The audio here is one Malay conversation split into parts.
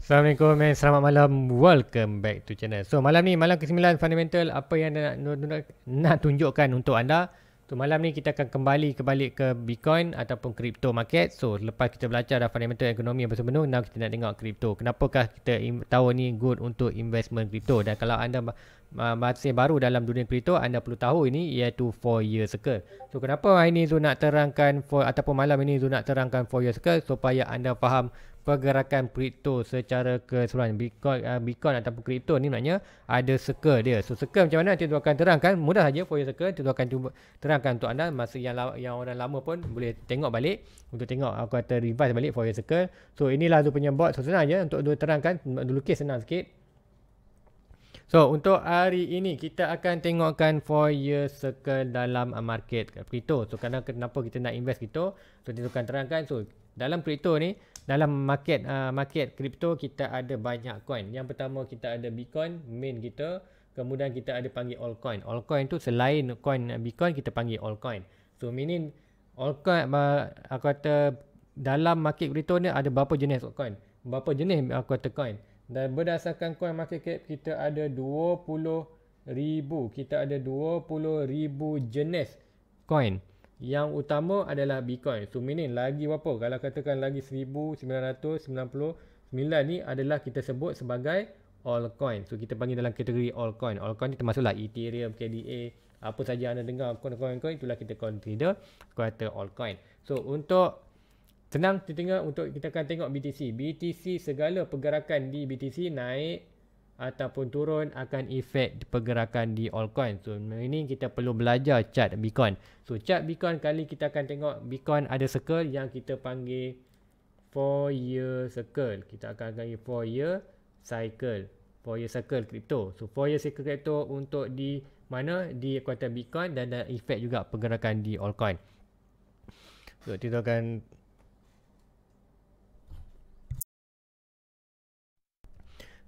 Assalamualaikum and selamat malam. Welcome back to channel. So malam ni, malam ke-9 fundamental, apa yang nak tunjukkan untuk anda. So malam ni kita akan kembali ke Bitcoin ataupun crypto market. So lepas kita belajar dah fundamental ekonomi yang bersembunyi, now kita nak tengok crypto. Kenapakah kita tahu ni good untuk investment crypto? Dan kalau anda masih baru dalam dunia crypto, anda perlu tahu ini iaitu 4-year circle. So kenapa hari ni Zul nak terangkan ataupun malam ini Zul nak terangkan 4-year circle supaya anda faham pergerakan kripto secara keseluruhan. Bitcoin ataupun kripto ni maknanya ada circle dia. So circle macam mana nanti tu akan terangkan. Mudah saja for your circle. Tu akan cuba terangkan untuk anda. Masa yang orang lama pun boleh tengok balik. Untuk tengok aku kata revise balik for your circle. So inilah tu punya board. So senang je untuk terangkan. Dulu lukis senang sikit. So untuk hari ini kita akan tengokkan 4-year circle dalam market kripto. So kenapa kita nak invest kripto? So dia akan terangkan. So dalam kripto ni, dalam market kripto kita ada banyak coin. Yang pertama kita ada Bitcoin, main kita. Kemudian kita ada panggil altcoin. Altcoin tu selain coin Bitcoin kita panggil altcoin. So meaning altcoin aku kata dalam market kripto ni ada berapa jenis altcoin? Berapa jenis aku kata coin? Dan berdasarkan coin market cap kita ada 20,000. Kita ada 20,000 jenis coin. Yang utama adalah Bitcoin. So meaning lagi berapa? Kalau katakan lagi 1999 ni adalah kita sebut sebagai altcoin. So kita panggil dalam kategori altcoin. Altcoin ni termasuklah Ethereum, KDA, apa saja anda dengar coin-coin itulah kita consider kata altcoin. So untuk senang kita tengok, untuk kita akan tengok BTC. BTC segala pergerakan di BTC naik ataupun turun akan efek pergerakan di altcoin. So ini kita perlu belajar chart Bitcoin. So chart Bitcoin kali kita akan tengok Bitcoin ada circle yang kita panggil 4-year circle. Kita akan panggil 4-year cycle. 4-year circle crypto. So 4-year cycle crypto untuk di mana? Di kuantum Bitcoin dan ada efek juga pergerakan di altcoin. So kita akan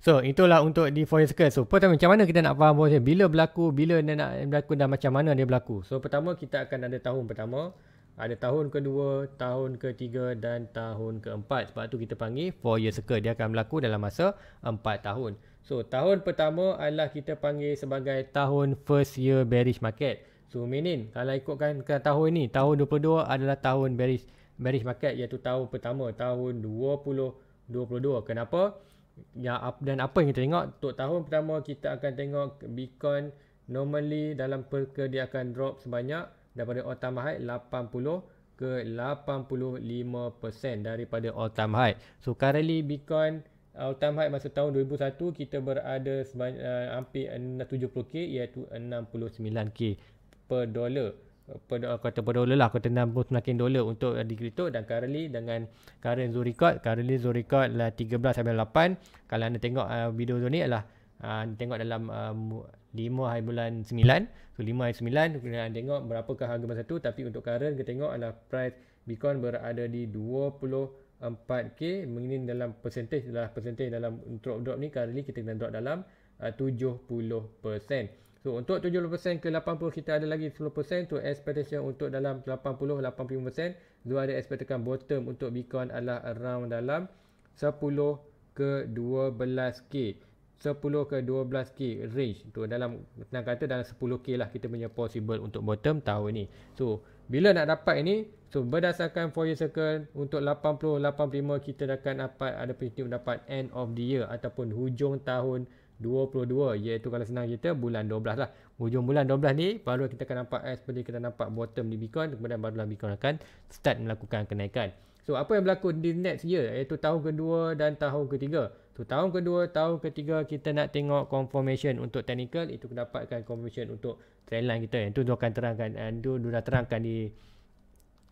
So itulah untuk di 4-year circle. So pertama macam mana kita nak faham bila berlaku, bila nak berlaku dan macam mana dia berlaku. So pertama kita akan ada tahun pertama, ada tahun kedua, tahun ketiga dan tahun keempat. Sebab tu kita panggil 4-year circle. Dia akan berlaku dalam masa 4 tahun. So tahun pertama adalah kita panggil sebagai tahun first year bearish market. So meaning kalau ikutkan ke tahun ni, tahun 22 adalah tahun bearish market, iaitu tahun pertama, tahun 2022. Kenapa? Dan apa yang kita tengok untuk tahun pertama, kita akan tengok Bitcoin normally dalam dia akan drop sebanyak daripada all time high 80 ke 85% daripada all time high. So currently Bitcoin all time high masa tahun 2001 kita berada sebanyak hampir 70k, iaitu 69k per dolar. Kata per dolar lah, kata 69 dolar untuk di kripto. Dan currently dengan current Zul record lah 13/8. Kalau anda tengok video Zul ni adalah tengok dalam 5 hari bulan 9. So 5 hari 9 kita tengok berapakah harga masa tu. Tapi untuk current kita tengok adalah price Bitcoin berada di 24k. Ini dalam percentage dalam drop ni currently kita kena drop dalam 70%. So untuk 70% ke 80 kita ada lagi 10%. So expectation untuk dalam 80-85% Zul ada expectkan bottom untuk Bitcoin adalah around dalam 10 ke 12k. 10 ke 12k range. Tu dalam senang kata dalam 10k lah kita punya possible untuk bottom tahun ni. So bila nak dapat ini, so berdasarkan 4-year circle untuk 80-85 kita akan dapat ada positif dapat end of the year ataupun hujung tahun 22, iaitu kalau senang kita bulan 12 lah. Hujung bulan 12 ni baru kita akan nampak seperti kita nampak bottom di Bitcoin. Kemudian barulah Bitcoin akan start melakukan kenaikan. So apa yang berlaku di next year, iaitu tahun kedua dan tahun ketiga. So tahun kedua, tahun ketiga kita nak tengok confirmation untuk technical. Itu dapatkan confirmation untuk trendline kita. Yang tu dia akan terangkan, itu dah terangkan di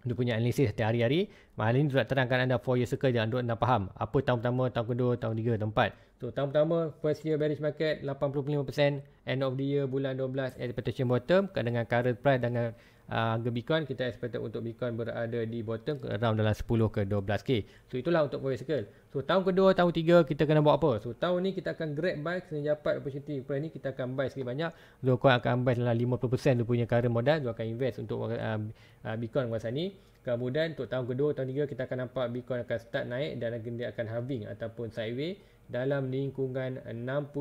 dia punya analisis setiap hari-hari. Hari ini sudah terangkan anda 4-year circle yang anda faham. Apa tahun pertama, tahun kedua, tahun ketiga, tahun keempat. So tahun pertama first year bearish market 85%, end of the year bulan 12 expectation bottom. Dengan current price dengan harga Bitcoin kita expect untuk Bitcoin berada di bottom around dalam 10 ke 12k. So itulah untuk 4-year circle. So tahun kedua, tahun ketiga kita kena buat apa? So tahun ni kita akan grab buy sehingga dapat opportunity. Price ni kita akan buy sikit banyak. So kau akan buy dalam 50% dia punya current modal. Dia akan invest untuk Bitcoin masa ni. Kemudian untuk tahun kedua, tahun ketiga kita akan nampak Bitcoin akan start naik dan dia akan halving ataupun sideways dalam lingkungan 60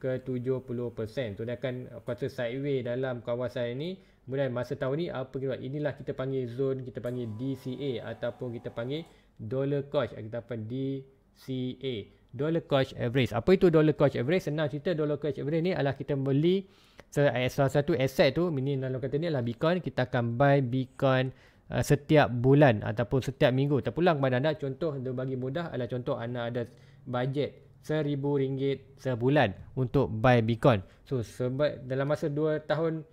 ke 70%. So dia akan kuartal sideways dalam kawasan ini. Kemudian masa tahun ni apa kita buat? Inilah kita panggil zone, kita panggil DCA ataupun kita panggil dollar cost, kita panggil DCA, dollar cost average. Apa itu dollar cost average? Senang cerita, dollar cost average ni adalah kita beli salah satu aset tu, ini dalam kata ni adalah Bitcoin. Kita akan buy Bitcoin setiap bulan ataupun setiap minggu. Terpulang kepada anda, contoh dia bagi mudah adalah contoh anda ada bajet RM1,000 sebulan untuk buy Bitcoin. So sebab dalam masa 2 tahun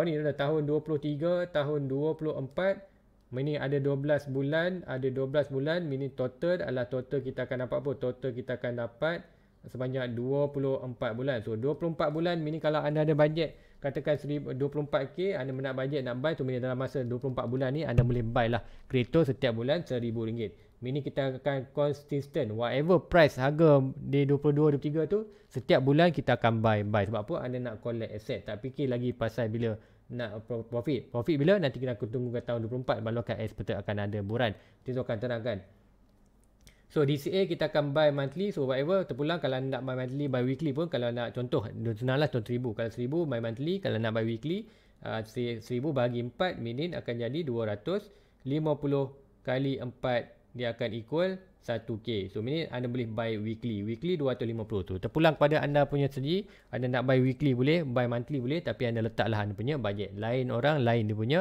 ni adalah tahun 23, tahun 24, ini ada 12 bulan, meaning total adalah total kita akan dapat apa? Total kita akan dapat sebanyak 24 bulan. So 24 bulan, meaning kalau anda ada bajet katakan 24k, anda nak bajet nak buy tu, meaning dalam masa 24 bulan ni anda boleh buy lah kripto setiap bulan RM1,000. Meaning kita akan consistent, whatever price harga di 22, 23 tu, setiap bulan kita akan buy. Sebab apa? Anda nak collect asset, tak fikir lagi pasal bila nak profit bila, nanti kita akan tunggu ke tahun 24 baru akan expected akan ada buran. Itu akan terangkan. So DCA kita akan buy monthly. So whatever, terpulang kalau nak buy monthly, buy weekly pun, kalau nak contoh senanglah, contoh 1000, kalau 1000 buy monthly. Kalau nak buy weekly 1000 bagi 4, meaning akan jadi 250 kali 4, dia akan equal 1k. So meaning anda boleh buy weekly 250 tu. Terpulang kepada anda punya sendiri, anda nak buy weekly boleh, buy monthly boleh, tapi anda letaklah anda punya budget. Lain orang, lain dia punya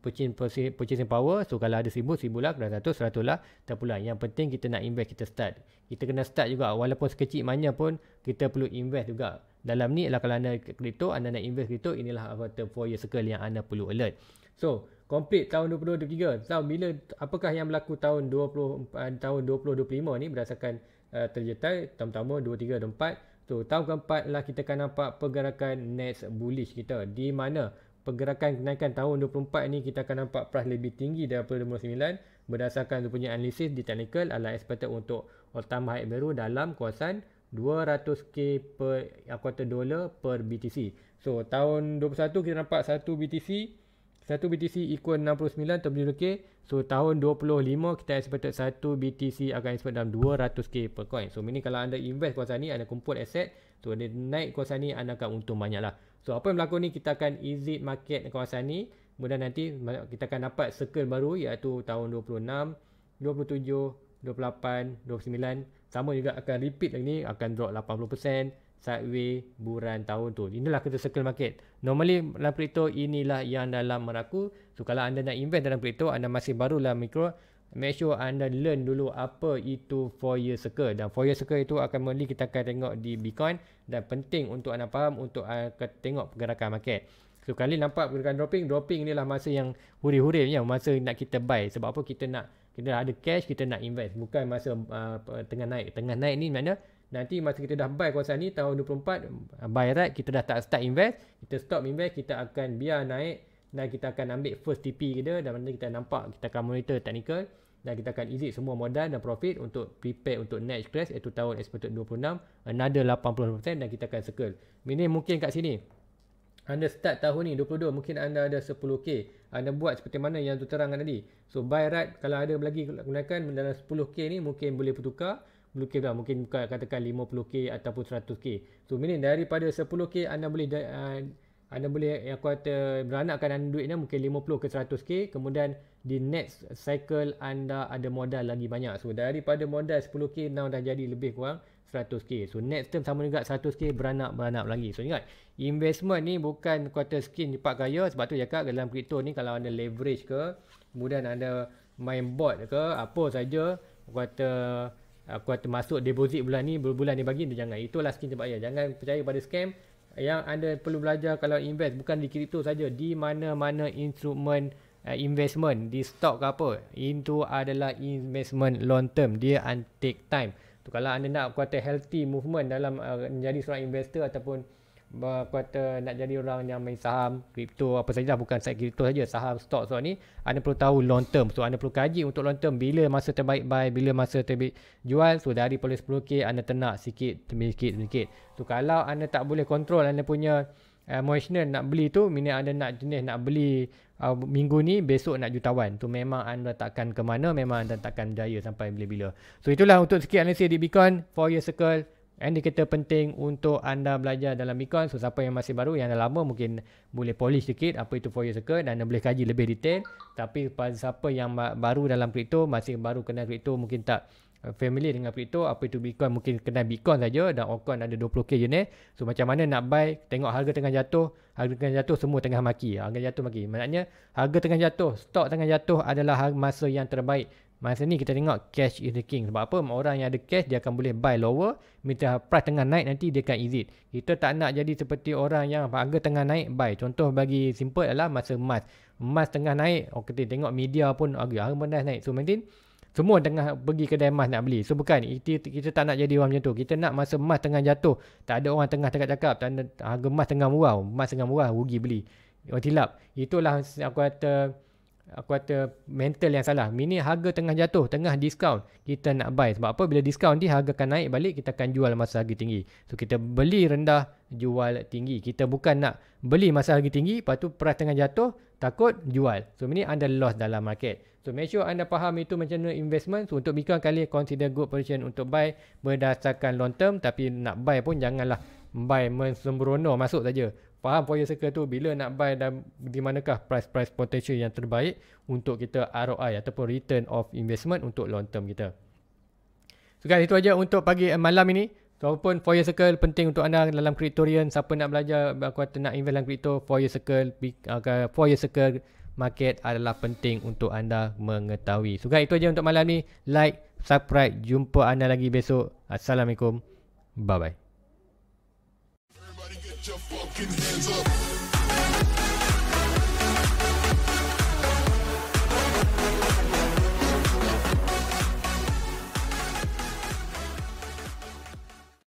purchasing power. So kalau ada 1000 lah, kalau 100 lah. Terpulang, yang penting kita nak invest, kita start. Kita kena start juga, walaupun sekecil mana pun kita perlu invest juga. Dalam ni adalah kalau anda kripto, anda nak invest kripto, inilah apa 4 year circle yang anda perlu alert. So complete tahun 2023. Tahun bila, apakah yang berlaku tahun 2025 ni berdasarkan terjetai tahun pertama, 2, 3 dan 4. So tahun keempat lah kita akan nampak pergerakan next bullish kita, di mana pergerakan kenaikan tahun 24 ni kita akan nampak price lebih tinggi daripada 29 berdasarkan punya analisis di technical adalah expected untuk all-time high baru dalam kawasan 200k per kuartal dolar per BTC. So tahun 21 kita nampak 1 BTC equal 69.0k. So tahun 25 kita expected 1 BTC akan expect dalam 200k per coin. So ini kalau anda invest kawasan ni, anda kumpul aset, so dia naik kawasan ni, anda akan untung banyak lah. So apa yang berlaku ni, kita akan exit market kawasan ni, kemudian nanti kita akan dapat circle baru iaitu tahun 26, 27, 28, 29. Sama juga akan repeat lagi ni, akan drop 80%, sideways buran tahun tu. Inilah kita circle market. Normally dalam kripto inilah yang dalam meraku. So kalau anda nak invest dalam kripto, anda masih baru dalam mikro, make sure anda learn dulu apa itu 4 year circle. Dan 4 year circle itu akan mainly kita akan tengok di Bitcoin, dan penting untuk anda faham untuk akan tengok pergerakan market. So kali nampak pergerakan dropping inilah masa yang huri-hurinya, masa nak kita buy. Sebab apa? Kita ada cash, kita nak invest, bukan masa tengah naik. Tengah naik ni mana nanti masa kita dah buy kawasan ni tahun 24, buy right, kita dah tak start invest, kita stop invest, kita akan biar naik dan kita akan ambil first TP kita, dan nanti kita nampak, kita akan monitor technical dan kita akan exit semua modal dan profit untuk prepare untuk next crash iaitu tahun expected 26, another 80% dan kita akan circle. Ini mungkin kat sini anda start tahun ni 22, mungkin anda ada 10k, anda buat seperti mana yang tu terangkan tadi. So buy right, kalau ada lagi gunakan dalam 10k ni mungkin boleh bertukar, mungkin katakan 50k ataupun 100k. So meaning daripada 10k anda boleh yang kata beranakkan anda duit ni mungkin 50 ke 100k, kemudian di next cycle anda ada modal lagi banyak. So daripada modal 10k now dah jadi lebih kurang 100k. So next term sama juga 100k beranak lagi. So ingat, investment ni bukan kata skin cepat kaya. Sebab tu cakap dalam kripto ni kalau anda leverage ke, kemudian anda main bot ke, apa saja kata masuk deposit bulan ni, bulan ni bagi, jangan. Itulah skin cepat kaya. Jangan percaya pada scam. Yang anda perlu belajar kalau invest bukan di kripto saja, di mana-mana instrumen investment, di stock ke apa, itu adalah investment long term, dia take time. So, kalau anda nak kata healthy movement dalam menjadi seorang investor ataupun kata nak jadi orang yang main saham, kripto apa saja, bukan saham kripto saja, saham, stok, so ni anda perlu tahu long term. So anda perlu kaji untuk long term, bila masa terbaik buy, bila masa terbaik jual. So dari 10k anda ternak sikit demi sikit. So kalau anda tak boleh kontrol anda punya emotional nak beli tu, minit anda nak jenis nak beli minggu ni, besok nak jutawan, tu memang anda takkan ke mana, memang anda takkan berjaya sampai bila-bila. So itulah untuk sikit analisis di Bitcoin. Fourier Circle, indikator penting untuk anda belajar dalam Bitcoin. So siapa yang masih baru, yang dah lama mungkin boleh polish sikit apa itu Fourier Circle dan anda boleh kaji lebih detail. Tapi pada siapa yang baru dalam kripto, masih baru kenal kripto, mungkin tak familiar dengan kripto, apa itu Bitcoin, mungkin kenal Bitcoin saja dan altcoin ada 20k unit. So macam mana nak buy, tengok harga tengah jatuh, harga tengah jatuh semua tengah maki, harga jatuh maki. Maknanya harga tengah jatuh, stok tengah jatuh adalah masa yang terbaik. Masa ni kita tengok cash is the king. Sebab apa? Orang yang ada cash dia akan boleh buy lower, minta price tengah naik nanti dia akan exit. Kita tak nak jadi seperti orang yang harga tengah naik buy. Contoh bagi simple adalah masa emas. Emas tengah naik, kita tengok media pun harga emas naik. So mungkin semua tengah pergi kedai emas nak beli. So bukan, kita tak nak jadi orang macam tu. Kita nak masa emas tengah jatuh, tak ada orang tengah cakap-cakap, harga emas tengah murah, rugi beli. Tilap. Itulah aku kata mental yang salah. Ini harga tengah jatuh, tengah diskaun, kita nak buy. Sebab apa? Bila diskaun nanti harga akan naik balik, kita akan jual masa harga tinggi. So kita beli rendah, jual tinggi. Kita bukan nak beli masa harga tinggi, lepas tu price tengah jatuh, takut jual. So ini anda loss dalam market. So make sure anda faham itu macam mana investment. So untuk Bitcoin kali consider good position untuk buy berdasarkan long term. Tapi nak buy pun janganlah buy sembrono masuk saja. Faham Fourier Circle tu, bila nak buy dan di manakah price potential yang terbaik untuk kita ROI ataupun return of investment untuk long term kita. So guys, itu aja untuk pagi malam ini. So walaupun Fourier Circle penting untuk anda dalam Cryptorian, siapa nak belajar, aku kata nak invest dalam crypto, Fourier Circle market adalah penting untuk anda mengetahui. So guys, itu aja untuk malam ni. Like, subscribe, jumpa anda lagi besok. Assalamualaikum. Bye bye. Your fucking hands up.